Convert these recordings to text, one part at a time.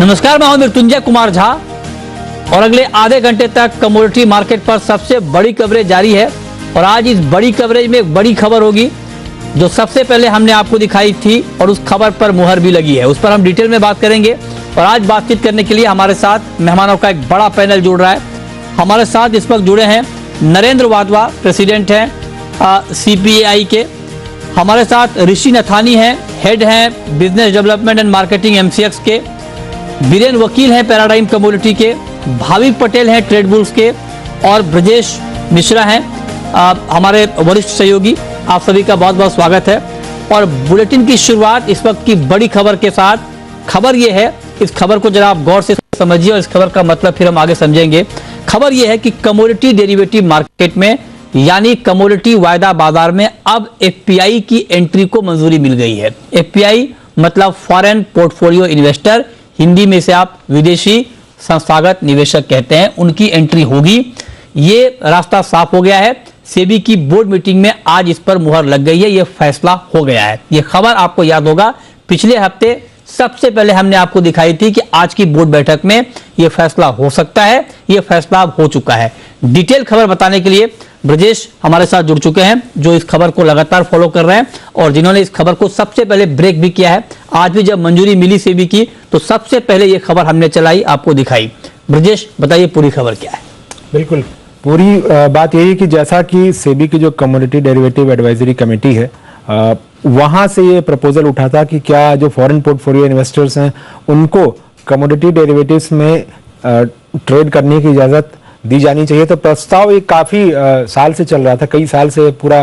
नमस्कार, मैं हूं मृत्युंजय कुमार झा और अगले आधे घंटे तक कमोडिटी मार्केट पर सबसे बड़ी कवरेज जारी है। और आज इस बड़ी कवरेज में एक बड़ी खबर होगी जो सबसे पहले हमने आपको दिखाई थी और उस खबर पर मुहर भी लगी है। उस पर हम डिटेल में बात करेंगे। और आज बातचीत करने के लिए हमारे साथ मेहमानों का एक बड़ा पैनल जुड़ रहा है। हमारे साथ इस वक्त जुड़े हैं नरेंद्र वाधवा, प्रेसिडेंट हैं CPAI के। हमारे साथ ऋषि नथानी हैं, हेड हैं business development and marketing MCX के। बीरेन वकील हैं पैराडाइम कमोडिटी के। भाविक पटेल हैं ट्रेड बुल्स के। और ब्रजेश मिश्रा हैं हमारे वरिष्ठ सहयोगी। आप सभी का बहुत बहुत स्वागत है। और बुलेटिन की शुरुआत इस वक्त की बड़ी खबर के साथ। खबर यह है, इस खबर को जरा आप गौर से समझिए और इस खबर का मतलब फिर हम आगे समझेंगे। खबर यह है कि कमोडिटी डेरिवेटिव मार्केट में यानी कमोडिटी वायदा बाजार में अब FPI की एंट्री को मंजूरी मिल गई है। FPI मतलब फॉरेन पोर्टफोलियो इन्वेस्टर, हिंदी में से आप विदेशी संस्थागत निवेशक कहते हैं, उनकी एंट्री होगी। ये रास्ता साफ हो गया है। सेबी की बोर्ड मीटिंग में आज इस पर मुहर लग गई है। ये फैसला हो गया है। ये खबर आपको याद होगा पिछले हफ्ते सबसे पहले हमने आपको दिखाई थी कि आज की बोर्ड बैठक में यह फैसला हो सकता है। यह फैसला अब हो चुका है। डिटेल खबर बताने के लिए ब्रजेश हमारे साथ जुड़ चुके हैं, जो इस खबर को लगातार फॉलो कर रहे हैं और जिन्होंने इस खबर को सबसे पहले ब्रेक भी किया है। आज भी जब मंजूरी मिली सेबी की तो सबसे पहले यह खबर हमने चलाई, आपको दिखाई। ब्रजेश बताइए पूरी खबर क्या है। बिल्कुल, पूरी बात यही कि जैसा कि सेबी की जो कमोडिटी डेरिवेटिव एडवाइजरी कमेटी है, वहां से ये प्रपोजल उठा था कि क्या जो फॉरेन पोर्टफोलियो इन्वेस्टर्स हैं उनको कमोडिटी डेरिवेटिव्स में ट्रेड करने की इजाजत दी जानी चाहिए। तो प्रस्ताव ये काफी साल से चल रहा था, कई साल से पूरा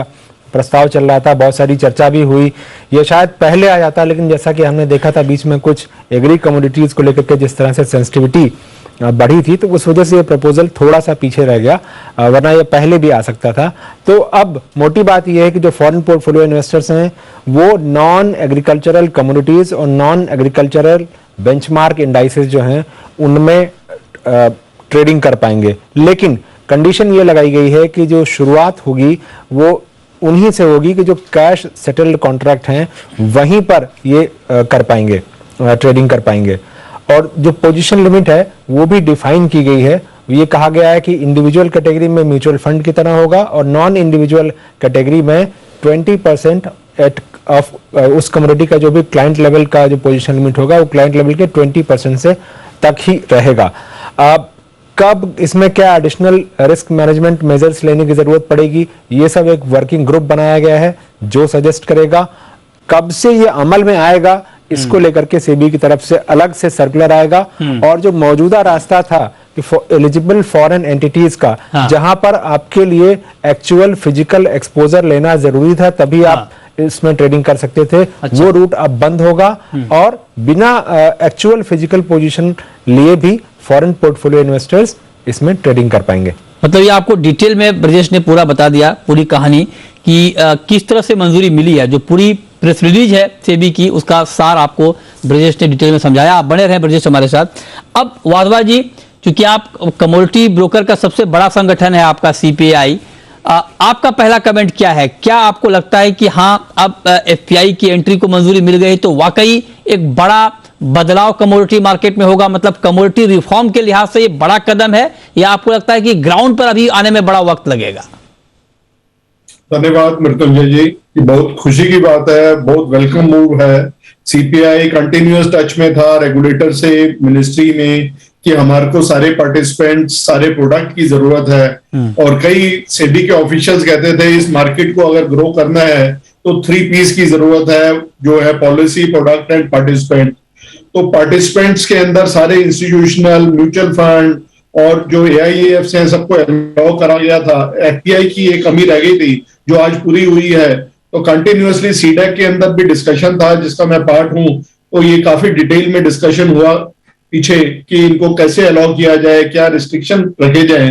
प्रस्ताव चल रहा था, बहुत सारी चर्चा भी हुई। ये शायद पहले आ जाता, लेकिन जैसा कि हमने देखा था बीच में कुछ एग्री कमोडिटीज को लेकर के जिस तरह से सेंसिटिविटी बढ़ी थी, तो उस वजह से ये प्रपोजल थोड़ा सा पीछे रह गया, वरना ये पहले भी आ सकता था। तो अब मोटी बात ये है कि जो फॉरेन पोर्टफोलियो इन्वेस्टर्स हैं वो नॉन एग्रीकल्चरल कमोडिटीज और नॉन एग्रीकल्चरल बेंचमार्क इंडाइसेस जो हैं उनमें ट्रेडिंग कर पाएंगे। लेकिन कंडीशन ये लगाई गई है कि जो शुरुआत होगी वो उन्हीं से होगी कि जो कैश सेटल्ड कॉन्ट्रैक्ट हैं वहीं पर ये कर पाएंगे, ट्रेडिंग कर पाएंगे। और जो पोजीशन लिमिट है वो भी डिफाइन की गई है। ये कहा गया है कि इंडिविजुअल कैटेगरी में म्यूचुअल फंड की तरह होगा और नॉन इंडिविजुअल कैटेगरी में 20% ऑफ उस कमोडिटी का जो भी क्लाइंट लेवल का जो पोजीशन लिमिट होगा वो क्लाइंट लेवल के 20% से तक ही रहेगा। अब कब इसमें क्या एडिशनल रिस्क मैनेजमेंट मेजर्स लेने की जरूरत पड़ेगी, ये सब एक वर्किंग ग्रुप बनाया गया है जो सजेस्ट करेगा। कब से ये अमल में आएगा इसको लेकर के सेबी की तरफ से अलग से सर्कुलर आएगा। और जो मौजूदा रास्ता था कि एलिजिबल फॉरेन एंटिटीज का, जहां पर आपके लिए एक्चुअल फिजिकल एक्सपोजर लेना जरूरी था तभी आप इसमें ट्रेडिंग कर सकते थे, वो रूट अब बंद होगा और बिना एक्चुअल फिजिकल पोजीशन लिए भी फॉरेन पोर्टफोलियो इन्वेस्टर्स इसमें ट्रेडिंग कर पाएंगे। मतलब ये आपको डिटेल में ब्रजेश ने पूरा बता दिया, पूरी कहानी कि किस तरह से मंजूरी मिली है। जो पूरी प्रेस रिलीज है सेबी की उसका सार आपको ब्रजेश ने डिटेल में समझाया। आप बने रहे ब्रजेश हमारे साथ। अब वाधवा जी, क्योंकि आप कमोडिटी ब्रोकर का सबसे बड़ा संगठन है आपका CPAI, आपका पहला कमेंट क्या है? क्या आपको लगता है कि हाँ अब FPI की एंट्री को मंजूरी मिल गई तो वाकई एक बड़ा बदलाव कमोडिटी मार्केट में होगा, मतलब कमोडिटी रिफॉर्म के लिहाज से ये बड़ा कदम है, या आपको लगता है कि ग्राउंड पर अभी आने में बड़ा वक्त लगेगा? धन्यवाद मृत्युंजय जी, बहुत खुशी की बात है, बहुत वेलकम मूव है। CPAI कंटिन्यूअस टच में था रेगुलेटर से, मिनिस्ट्री में, कि हमारे को सारे पार्टिसिपेंट्स, सारे प्रोडक्ट की जरूरत है। और कई सेबी के ऑफिशियल्स कहते थे इस मार्केट को अगर ग्रो करना है तो 3 P's की जरूरत है, जो है पॉलिसी, प्रोडक्ट एंड पार्टिसिपेंट। तो पार्टिसिपेंट्स के अंदर सारे इंस्टीट्यूशनल, म्यूचुअल फंड और जो AIFs हैं सबको अलाउ करा गया था। FPI की एक कमी रह गई थी जो आज पूरी हुई है। तो कंटिन्यूअसली CDAC के अंदर भी डिस्कशन था जिसका मैं पार्ट हूं, तो ये काफी डिटेल में डिस्कशन हुआ पीछे कि इनको कैसे अलाउ किया जाए, क्या रिस्ट्रिक्शन रखे जाए।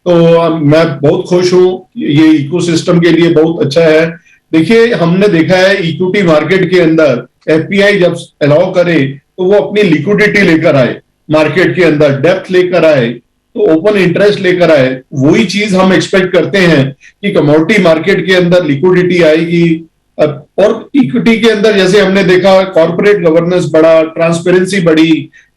तो मैं बहुत खुश हूं, ये इकोसिस्टम के लिए बहुत अच्छा है। देखिए, हमने देखा है इक्विटी मार्केट के अंदर FPI जब अलाउ करे तो वो अपनी लिक्विडिटी लेकर आए, मार्केट के अंदर डेप्थ लेकर आए, तो ओपन इंटरेस्ट लेकर आए। वही चीज हम एक्सपेक्ट करते हैं कि कमोडिटी मार्केट के अंदर लिक्विडिटी आएगी, और इक्विटी के अंदर जैसे हमने देखा कॉर्पोरेट गवर्नेंस बढ़ा, ट्रांसपेरेंसी बढ़ी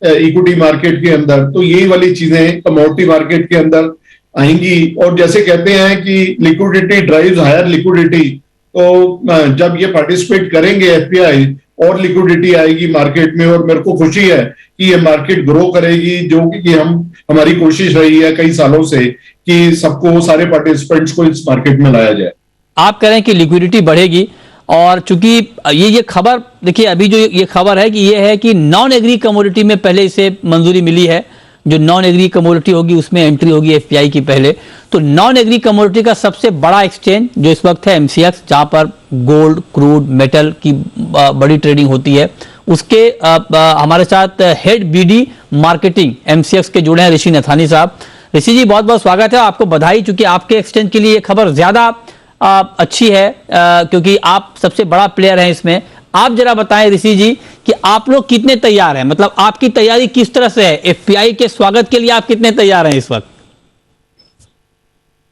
इक्विटी मार्केट के अंदर, तो यही वाली चीजें कमोडिटी मार्केट के अंदर आएंगी। और जैसे कहते हैं कि लिक्विडिटी ड्राइव्स हायर लिक्विडिटी, तो जब ये पार्टिसिपेट करेंगे एफपीआई और लिक्विडिटी आएगी मार्केट में, और मेरे को खुशी है कि ये मार्केट ग्रो करेगी, जो कि हमारी कोशिश रही है कई सालों से कि सबको, सारे पार्टिसिपेंट्स को इस मार्केट में लाया जाए। आप कह रहे हैं कि लिक्विडिटी बढ़ेगी, और चूंकि ये खबर देखिए, अभी जो ये खबर है कि ये है कि नॉन एग्री कमोडिटी में पहले इसे मंजूरी मिली है, जो नॉन एग्री कमोडिटी होगी उसमें एंट्री होगी एफपीआई की पहले। तो नॉन एग्री कमोडिटी का सबसे बड़ा एक्सचेंज जो इस वक्त है एमसीएक्स, जहां पर गोल्ड, क्रूड, मेटल की बड़ी ट्रेडिंग होती है, उसके हमारे साथ हेड बीडी मार्केटिंग एमसीएक्स के जुड़े हैं ऋषि नथानी साहब। ऋषि जी, बहुत बहुत स्वागत है, आपको बधाई, चूंकि आपके एक्सचेंज के लिए ये खबर ज्यादा अच्छी है, क्योंकि आप सबसे बड़ा प्लेयर हैं इसमें। आप जरा बताएं ऋषि जी कि आप लोग कितने तैयार हैं, मतलब आपकी तैयारी किस तरह से है, एफपीआई के स्वागत के लिए आप कितने तैयार हैं इस वक्त?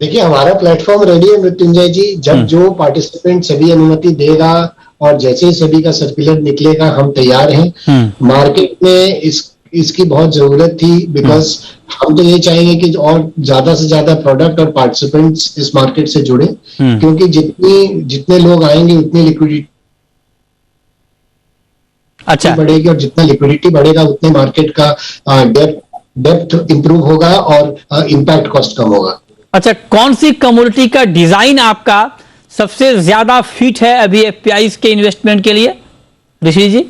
देखिए, हमारा प्लेटफॉर्म रेडी है मृत्युंजय जी। जब जो पार्टिसिपेंट सभी अनुमति देगा और जैसे ही सभी का सर्कुलर निकलेगा, हम तैयार हैं। मार्केट में इसकी बहुत जरूरत थी, बिकॉज हम तो ये चाहेंगे कि और ज्यादा से ज्यादा प्रोडक्ट और पार्टिसिपेंट्स इस मार्केट से जुड़े, क्योंकि जितने लोग आएंगे उतनी लिक्विडिटी बढ़ेगी, और जितना लिक्विडिटी बढ़ेगा उतने मार्केट का डेप्थ इंप्रूव होगा और इम्पैक्ट कॉस्ट कम होगा। अच्छा, कौन सी कमोडिटी का डिजाइन आपका सबसे ज्यादा फिट है अभी एफपीआई के इन्वेस्टमेंट के लिए ऋषि जी?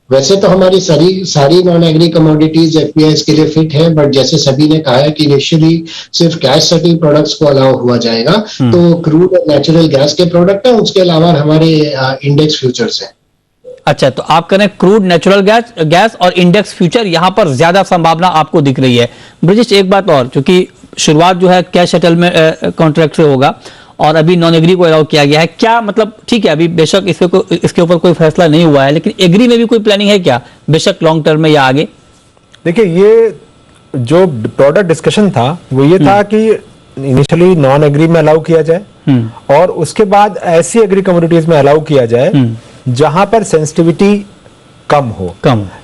वैसे तो हमारी सारी नॉन एग्री कमोडिटीज एफपीआई के लिए फिट है, बट जैसे सभी ने कहा है कि इनिशियली सिर्फ कैश सेटल प्रोडक्ट्स को अलाउ हुआ जाएगा, तो क्रूड और नेचुरल गैस के प्रोडक्ट है, उसके अलावा हमारे इंडेक्स फ्यूचर्स हैं। अच्छा, तो आप करें क्रूड, नेचुरल गैस और इंडेक्स फ्यूचर, यहां पर ज्यादा संभावना आपको दिख रही है। ब्रिजेश, एक बात और, क्योंकि शुरुआत जो है कैश सेटलमेंट कॉन्ट्रैक्ट से होगा और अभी नॉन एग्री को अलाउ किया गया है, क्या मतलब, ठीक है अभी बेशक इसके ऊपर कोई फैसला नहीं हुआ है, लेकिन एग्री में भी कोई प्लानिंग है क्या, बेशक लॉन्ग टर्म में या आगे? देखिए, ये जो प्रोडक्ट डिस्कशन था वो ये था कि इनिशियली नॉन एग्री में अलाउ किया जाए और उसके बाद ऐसी एग्री कमोडिटीज में अलाउ किया जाए जहां पर सेंसिटिविटी कम हो,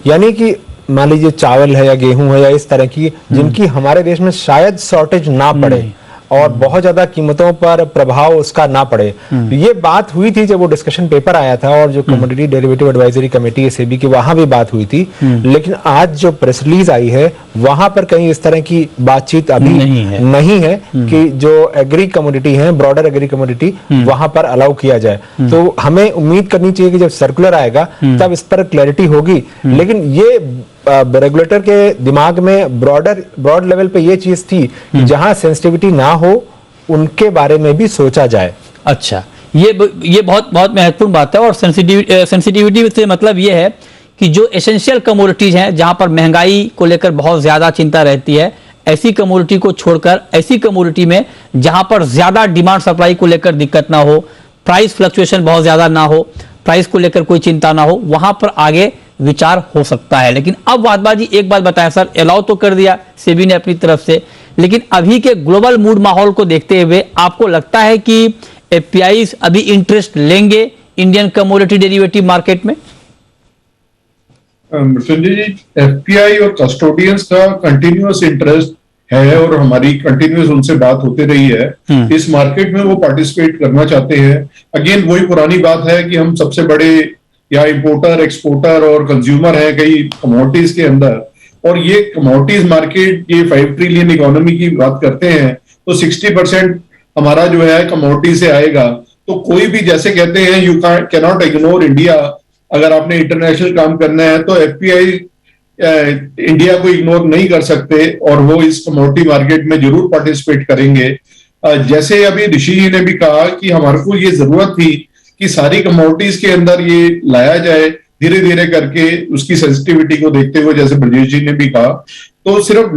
यानी कि मान लीजिए चावल है या गेहूं है या इस तरह की जिनकी हमारे देश में शायद शॉर्टेज ना पड़े और बहुत ज्यादा कीमतों पर प्रभाव उसका ना पड़े। ये बात हुई थी जब वो डिस्कशन पेपर आया था, और जो कमोडिटी डेरिवेटिव एडवाइजरी कमेटी है सेबी की, वहां भी बात हुई थी। लेकिन आज जो प्रेस रिलीज आई है वहां पर कहीं इस तरह की बातचीत अभी नहीं है कि जो एग्री कमोडिटी है, ब्रॉडर एग्री कमोडिटी, वहां पर अलाउ किया जाए। तो हमें उम्मीद करनी चाहिए कि जब सर्कुलर आएगा तब इस पर क्लैरिटी होगी। लेकिन ये रेगुलेटर के दिमाग में ब्रॉड लेवल पे ये चीज थी कि जहां सेंसिटिविटी ना हो उनके बारे में भी सोचा जाए। अच्छा, ये बहुत बहुत महत्वपूर्ण बात है। और सेंसिटिविटी से मतलब ये है कि जो एसेंशियल कमोडिटीज हैं, जहां पर महंगाई को लेकर बहुत ज्यादा चिंता रहती है, ऐसी कमोडिटी को छोड़कर ऐसी कमोडिटी में जहां पर ज्यादा डिमांड सप्लाई को लेकर दिक्कत ना हो, प्राइस फ्लक्चुएशन बहुत ज्यादा ना हो, प्राइस को लेकर कोई चिंता ना हो, वहां पर आगे विचार हो सकता है। लेकिन अब वादवा जी एक बात बताएं सर, अलाउ तो कर दिया सेबी ने अपनी तरफ से, लेकिन अभी के ग्लोबल मूड माहौल को देखते हुए आपको लगता है कि एफपीआई अभी इंटरेस्ट लेंगे इंडियन कमोडिटी डेरिवेटिव मार्केट में? संजय जी, एफपीआई और कस्टोडियंस का कंटिन्यूअस इंटरेस्ट है और हमारी कंटिन्यूअस उनसे बात होती रही है। इस मार्केट में वो पार्टिसिपेट करना चाहते हैं। अगेन वही पुरानी बात है कि हम सबसे बड़े या इंपोर्टर, एक्सपोर्टर और कंज्यूमर है कई कमोडिटीज के अंदर, और ये कमोडिटीज मार्केट, ये 5 ट्रिलियन इकोनॉमी की बात करते हैं, तो 60% हमारा जो है कमोडिटी से आएगा। तो कोई भी, जैसे कहते हैं you can not ignore India, अगर आपने इंटरनेशनल काम करना है तो एफपीआई इंडिया को इग्नोर नहीं कर सकते और वो इस कमोडिटी मार्केट में जरूर पार्टिसिपेट करेंगे। जैसे अभी ऋषि जी ने भी कहा कि हमारे को ये जरूरत थी कि सारी कमोडिटीज के अंदर ये लाया जाए धीरे धीरे करके, उसकी सेंसिटिविटी को देखते हुए, जैसे ब्रजेश जी ने भी कहा। तो सिर्फ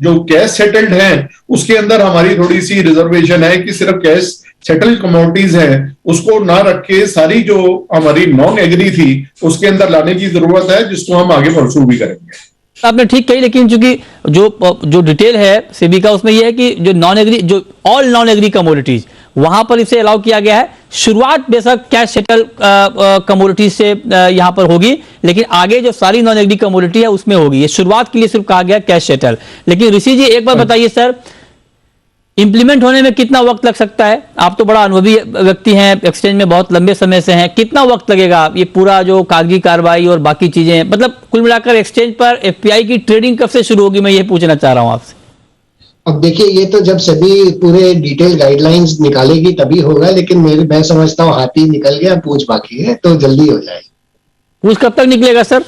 जो कैश सेटल्ड है उसके अंदर हमारी थोड़ी सी रिजर्वेशन है कि सिर्फ कैश सेटल्ड कमोडिटीज है उसको ना रख के सारी जो हमारी नॉन एग्री थी उसके अंदर लाने की जरूरत है, जिसको हम आगे परसू भी करेंगे। आपने ठीक कही, लेकिन चूंकि जो डिटेल है सेबी का उसमें यह है कि जो नॉन एग्री, जो ऑल नॉन एग्री कमोडिटीज वहां पर इसे अलाउ किया गया है। शुरुआत बेशक कैश सेटल कमोडिटी से यहां पर होगी, लेकिन आगे जो सारी नॉन एग्री कमोडिटी है उसमें होगी। ये शुरुआत के लिए सिर्फ कहा गया कैश सेटल। लेकिन ऋषि जी एक बार बताइए सर, इंप्लीमेंट होने में कितना वक्त लग सकता है? आप तो बड़ा अनुभवी व्यक्ति हैं, एक्सचेंज में बहुत लंबे समय से हैं, कितना वक्त लगेगा ये पूरा जो कागजी कार्रवाई और बाकी चीजें, मतलब कुल मिलाकर एक्सचेंज पर एफपीआई की ट्रेडिंग कब से शुरू होगी, मैं ये पूछना चाह रहा हूं आपसे। अब देखिए, ये तो जब सभी पूरे डिटेल गाइडलाइंस निकालेगी तभी होगा, लेकिन मैं समझता हूँ हाथी निकल गया, पूंछ बाकी है, तो जल्दी हो जाएगी। पूछ कब तक निकलेगा सर?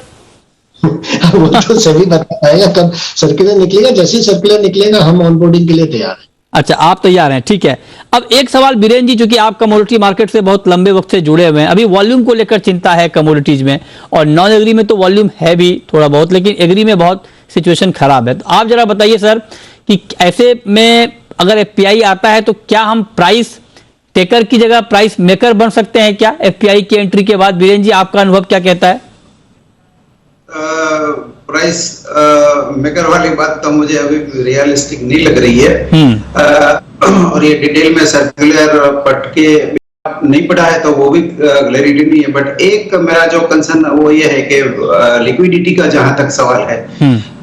वो तो सभी बता पाएगा कब सर्कुलर निकलेगा। जैसे सर्कुलर निकलेगा हम ऑनबोर्डिंग के लिए तैयार हैं। अच्छा, आप तैयार हैं, ठीक है। अब एक सवाल बीरेन जी, चूंकि आप कमोडिटी मार्केट से बहुत लंबे वक्त से जुड़े हुए हैं, अभी वॉल्यूम को लेकर चिंता है कमोडिटीज में, और नॉन एग्री में तो वॉल्यूम है भी थोड़ा बहुत, लेकिन एग्री में बहुत सिचुएशन खराब है। तो आप जरा बताइए सर कि ऐसे में अगर एफपीआई आता है तो क्या हम प्राइस टेकर की जगह प्राइस मेकर बन सकते हैं क्या एफपीआई की एंट्री के बाद? बीरेन जी, आपका अनुभव क्या कहता है? प्राइस मेकर वाली बात तो मुझे अभी रियलिस्टिक नहीं लग रही है। और ये डिटेल में सर्कुलर पढ़ के नहीं पढ़ा है तो वो भी क्लैरिटी नहीं है। बट एक मेरा जो कंसर्न वो ये है कि लिक्विडिटी का जहां तक सवाल है,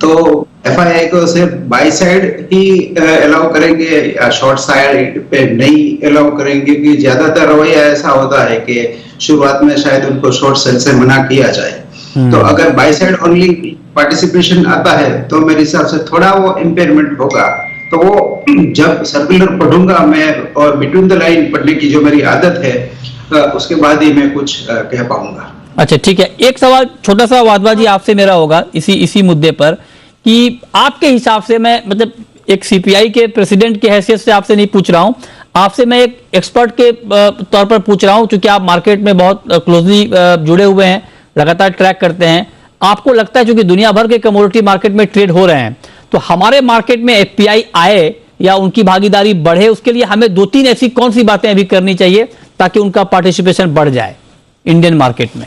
तो एफआईआई को सिर्फ बाई साइड ही अलाउ करेंगे या शॉर्ट साइड पे नहीं अलाउ करेंगे? कि ज्यादातर रवैया ऐसा होता है कि शुरुआत में शायद उनको शॉर्ट सेल से मना किया जाए। तो अगर बाई साइड ओनली पार्टिसिपेशन आता है तो मेरे हिसाब से थोड़ा वो इम्पेयरमेंट होगा। तो वो जब सर्कुलर पढ़ूंगा मैं, और बिटवीन द लाइन पढ़ने की जो मेरी आदत है, उसके बाद ही मैं कुछ कह पाऊंगा। अच्छा, ठीक है। एक सवाल छोटा सा वादवा जी आपसे मेरा होगा इसी मुद्दे पर, कि आपके हिसाब से, मैं मतलब एक सीपीआई के प्रेसिडेंट की हैसियत से आपसे नहीं पूछ रहा हूं, आपसे मैं एक एक्सपर्ट के तौर पर पूछ रहा हूं, क्योंकि आप मार्केट में बहुत क्लोजली जुड़े हुए हैं, लगातार ट्रैक करते हैं। आपको लगता है, क्योंकि दुनिया भर के कमोडिटी मार्केट में ट्रेड हो रहे हैं, तो हमारे मार्केट में एफपीआई आए या उनकी भागीदारी बढ़े, उसके लिए हमें 2-3 ऐसी कौन सी बातें अभी करनी चाहिए ताकि उनका पार्टिसिपेशन बढ़ जाए इंडियन मार्केट में?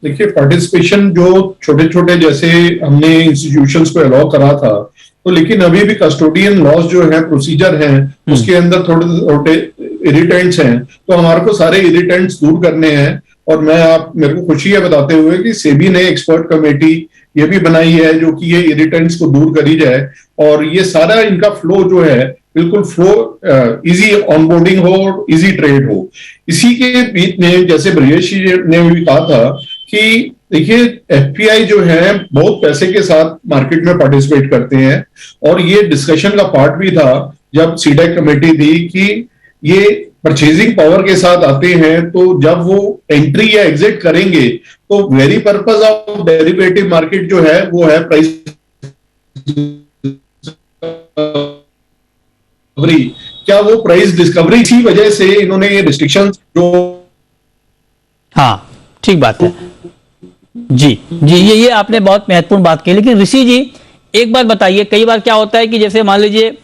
देखिए, पार्टिसिपेशन जो छोटे छोटे जैसे हमने इंस्टीट्यूशंस को अलाउ करा था, तो लेकिन अभी भी कस्टोडियन लॉस जो है, प्रोसीजर हैं, उसके अंदर थोड़े थोड़े इरिटेंट्स हैं। तो हमारे को सारे इरिटेंट्स दूर करने हैं। और मेरे को खुशी है बताते हुए कि सेबी ने एक्सपर्ट कमेटी ये भी बनाई है जो कि ये इरिटेंट्स को दूर करी जाए, और ये सारा इनका फ्लो जो है बिल्कुल फ्लो इजी ऑनबोर्डिंग हो, इजी ट्रेड हो। इसी के बीच में जैसे ब्रजेश जी ने भी कहा था कि देखिए, एफपीआई जो है बहुत पैसे के साथ मार्केट में पार्टिसिपेट करते हैं, और ये डिस्कशन का पार्ट भी था जब सीडेक कमेटी थी कि ये परचेजिंग पावर के साथ आते हैं, तो जब वो एंट्री या एग्जिट करेंगे तो very purpose of derivative market जो है वो है प्राइस डिस्कवरी। क्या वो प्राइस डिस्कवरी की वजह से इन्होंने ये रिस्ट्रिक्शंस जो, हाँ ठीक बात है जी जी, ये आपने बहुत महत्वपूर्ण बात की। लेकिन ऋषि जी एक बात बताइए, कई बार क्या होता है कि जैसे मान लीजिए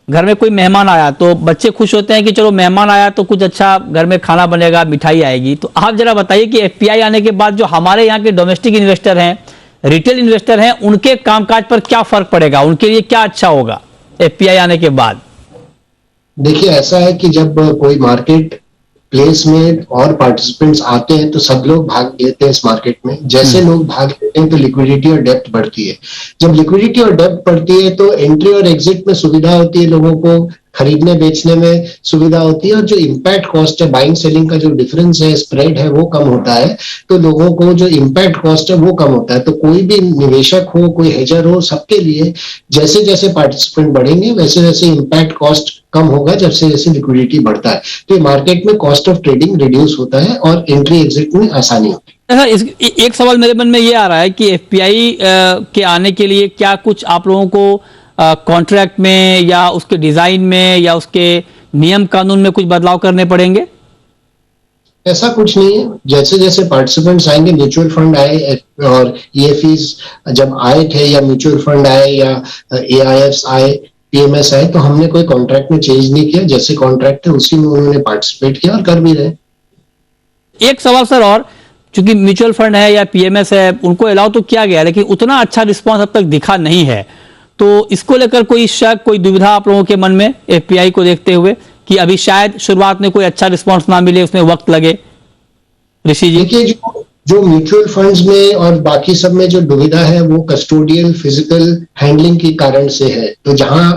घर में कोई मेहमान आया तो बच्चे खुश होते हैं कि चलो मेहमान आया तो कुछ अच्छा घर में खाना बनेगा, मिठाई आएगी। तो आप जरा बताइए कि एफपीआई आने के बाद जो हमारे यहाँ के डोमेस्टिक इन्वेस्टर हैं, रिटेल इन्वेस्टर हैं, उनके कामकाज पर क्या फर्क पड़ेगा, उनके लिए क्या अच्छा होगा एफपीआई आने के बाद? देखिए, ऐसा है कि जब कोई मार्केट प्लेस में और पार्टिसिपेंट्स आते हैं तो सब लोग भाग लेते हैं इस मार्केट में। जैसे लोग भाग लेते हैं तो लिक्विडिटी और डेप्थ बढ़ती है। जब लिक्विडिटी और डेप्थ बढ़ती है तो एंट्री और एग्जिट में सुविधा होती है, लोगों को खरीदने बेचने में सुविधा होती है, और जो इम्पैक्ट कॉस्ट है, बाइंग सेलिंग का जो डिफरेंस है, स्प्रेड है, वो कम होता है। तो लोगों को जो इम्पैक्ट कॉस्ट है वो कम होता है। तो कोई भी निवेशक हो, कोई हेजर हो, सबके लिए जैसे जैसे पार्टिसिपेंट बढ़ेंगे वैसे वैसे इम्पैक्ट कॉस्ट कम होगा, जैसे जैसे लिक्विडिटी बढ़ता है। तो मार्केट में कॉस्ट ऑफ ट्रेडिंग रिड्यूस होता है और एंट्री एग्जिट में आसानी होती है। एक सवाल मेरे मन में ये आ रहा है कि एफपीआई के आने के लिए क्या कुछ आप लोगों को कॉन्ट्रैक्ट में या उसके डिजाइन में या उसके नियम कानून में कुछ बदलाव करने पड़ेंगे? ऐसा कुछ नहीं है। जैसे जैसे पार्टिसिपेंट्स आएंगे, म्यूचुअल फंड आए और ईएफईज जब आए थे, या म्यूचुअल फंड आए या एआईएफ्स आए, पीएमएस आए, तो हमने कोई कॉन्ट्रैक्ट में चेंज नहीं किया। जैसे कॉन्ट्रैक्ट थे उसी में उन्होंने पार्टिसिपेट किया और कर भी रहे। एक सवाल सर और, चूंकि म्यूचुअल फंड है या पीएमएस है, उनको अलाउ तो किया गया, लेकिन उतना अच्छा रिस्पांस अब तक दिखा नहीं है। तो इसको लेकर कोई शक, कोई दुविधा आप लोगों के मन में एफपीआई को देखते हुए कि अभी शायद शुरुआत में कोई अच्छा रिस्पांस ना मिले, उसमें वक्त लगे? ऋषि जी, देखिए, जो म्यूचुअल फंड्स में और बाकी सब में जो दुविधा है वो कस्टोडियल फिजिकल हैंडलिंग के कारण से है। तो जहां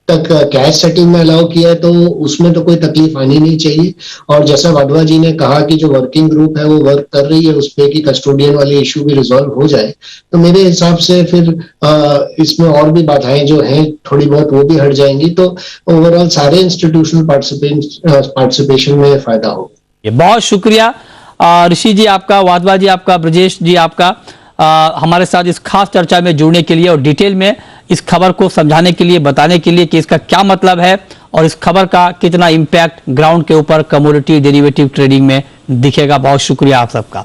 तक कैश सेटल में अलाउ किया है तो उसमें तो कोई तकलीफ आनी नहीं चाहिए। और जैसा वाधवा जी ने कहा कि जो वर्किंग ग्रुप है वो वर्क कर रही है उस पे कि कस्टोडियन वाले इश्यू भी रिजॉल्व हो जाए, तो मेरे हिसाब से फिर इसमें और भी बाधाएं जो हैं थोड़ी बहुत वो भी हट जाएंगी। तो ओवरऑल सारे इंस्टीट्यूशनल पार्टिसिपेशन में फायदा होगा। ये बहुत शुक्रिया ऋषि जी आपका, वाधवा जी आपका, ब्रजेश जी आपका, हमारे साथ इस खास चर्चा में जुड़ने के लिए और डिटेल में इस खबर को समझाने के लिए, बताने के लिए कि इसका क्या मतलब है और इस खबर का कितना इम्पैक्ट ग्राउंड के ऊपर कमोडिटी डेरिवेटिव ट्रेडिंग में दिखेगा। बहुत शुक्रिया आप सबका।